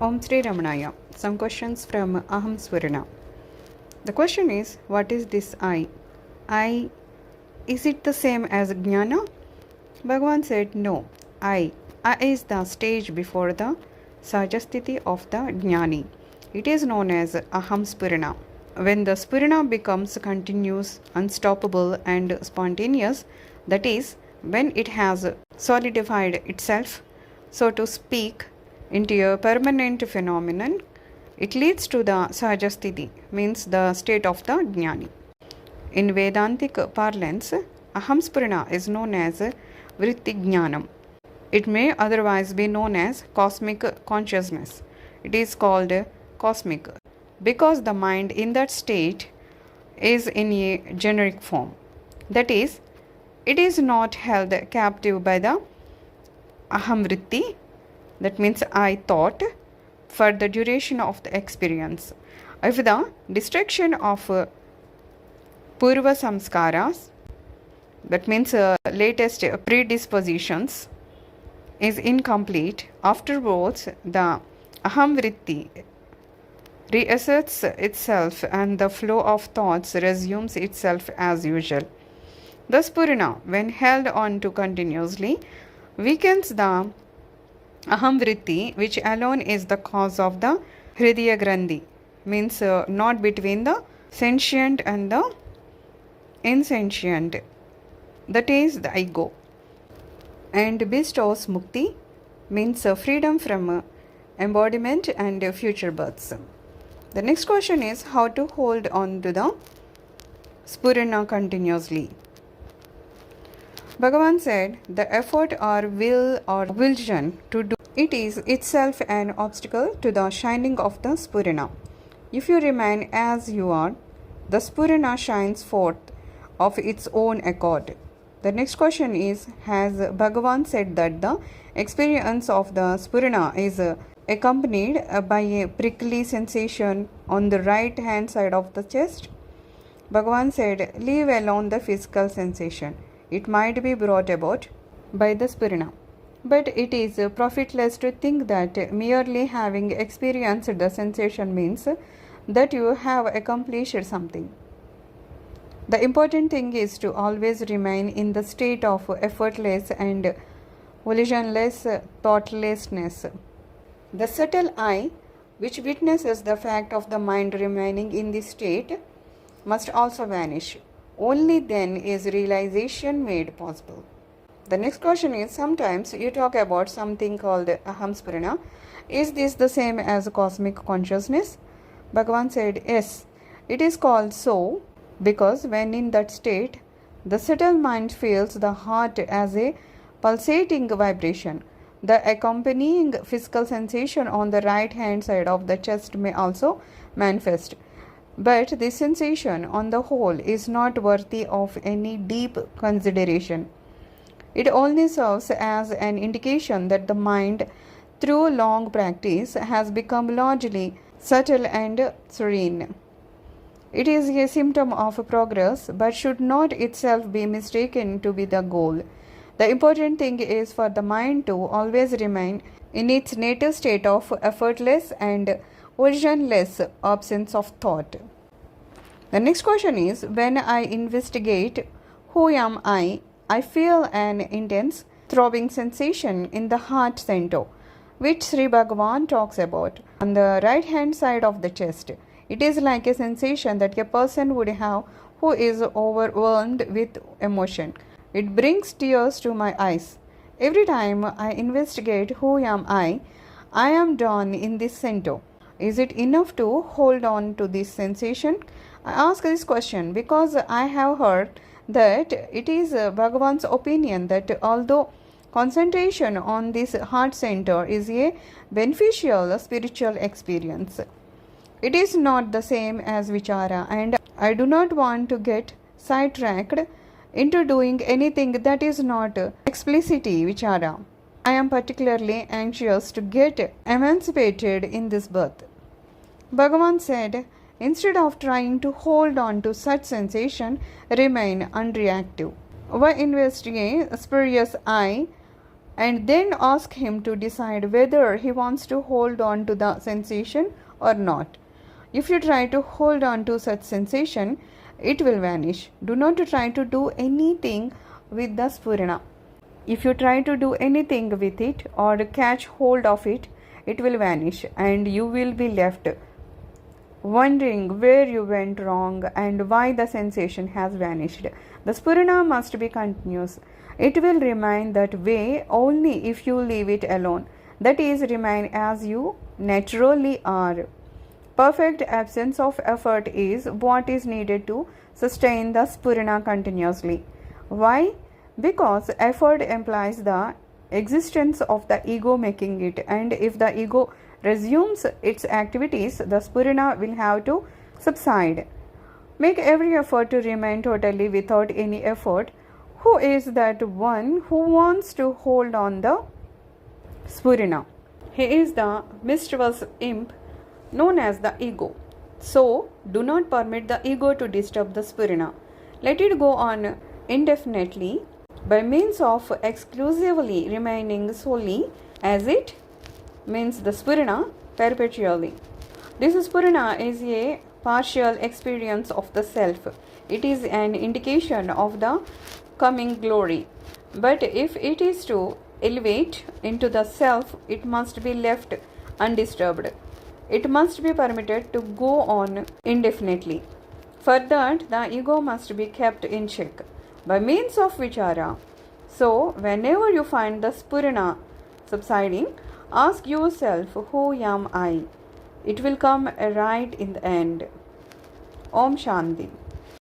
Om Sri Ramanaya. Some questions from Aham Sphurana. The question is, what is this I? I, is it the same as Jnana? Bhagavan said, no. I is the stage before the Sajastiti of the Jnani. It is known as aham sphurana. When the sphurana becomes continuous, unstoppable and spontaneous, that is, when it has solidified itself, so to speak, into a permanent phenomenon, it leads to the Sajastiti, means the state of the Jnani. In Vedantic parlance, aham sphurana is known as vritti jnanam. It may otherwise be known as cosmic consciousness. It is called cosmic because the mind in that state is in a generic form. That is, it is not held captive by the aham vritti, that means I thought, for the duration of the experience. If the destruction of purva samskaras, that means latest predispositions, is incomplete, afterwards the aham vritti reasserts itself and the flow of thoughts resumes itself as usual. The sphurana, when held on to continuously, weakens the aham vritti, which alone is the cause of the hridaya grandhi, means not between the sentient and the insentient, that is the ego, and bestows mukti, means freedom from embodiment and future births. The next question is how to hold on to the sphurana continuously. Bhagavan said, the effort or will or volition to do it is itself an obstacle to the shining of the sphurana. If you remain as you are, the sphurana shines forth of its own accord. The next question is, has Bhagavan said that the experience of the sphurana is accompanied by a prickly sensation on the right hand side of the chest? Bhagavan said, leave alone the physical sensation. It might be brought about by the sphurana. But it is profitless to think that merely having experienced the sensation means that you have accomplished something. The important thing is to always remain in the state of effortless and volitionless thoughtlessness. The subtle I, which witnesses the fact of the mind remaining in this state, must also vanish. Only then is realization made possible. The next question is, sometimes you talk about something called aham sphurana. Is this the same as cosmic consciousness? Bhagavan said, yes, it is called so because when in that state, the subtle mind feels the heart as a pulsating vibration. The accompanying physical sensation on the right hand side of the chest may also manifest. But this sensation on the whole is not worthy of any deep consideration. It only serves as an indication that the mind, through long practice, has become largely subtle and serene. It is a symptom of progress, but should not itself be mistaken to be the goal. The important thing is for the mind to always remain in its native state of effortless and visionless absence of thought. The next question is, when I investigate who am I feel an intense throbbing sensation in the heart center, which Sri Bhagavan talks about on the right hand side of the chest. It is like a sensation that a person would have who is overwhelmed with emotion. It brings tears to my eyes. Every time I investigate who am I am drawn in this center. Is it enough to hold on to this sensation? I ask this question because I have heard that it is Bhagavan's opinion that although concentration on this heart center is a beneficial spiritual experience, it is not the same as vichara, and I do not want to get sidetracked into doing anything that is not explicitly vichara. I am particularly anxious to get emancipated in this birth. Bhagavan said, instead of trying to hold on to such sensation, remain unreactive. Why investigate spurious I and then ask him to decide whether he wants to hold on to the sensation or not. If you try to hold on to such sensation, it will vanish. Do not try to do anything with the sphurana. If you try to do anything with it or catch hold of it, it will vanish and you will be left wondering where you went wrong and why the sensation has vanished. The sphurana must be continuous. It will remain that way only if you leave it alone. That is, remain as you naturally are. Perfect absence of effort is what is needed to sustain the sphurana continuously. Why? Because effort implies the existence of the ego making it, and if the ego resumes its activities, the sphurana will have to subside. Make every effort to remain totally without any effort. Who is that one who wants to hold on the sphurana? He is the mischievous imp known as the ego. So, do not permit the ego to disturb the sphurana. Let it go on indefinitely by means of exclusively remaining solely as it means the sphurana perpetually. This sphurana is a partial experience of the self. It is an indication of the coming glory. But if it is to elevate into the self, it must be left undisturbed. It must be permitted to go on indefinitely. For that, the ego must be kept in check by means of vichara. So, whenever you find the sphurana subsiding, ask yourself, who am I? It will come right in the end. Om Shanti.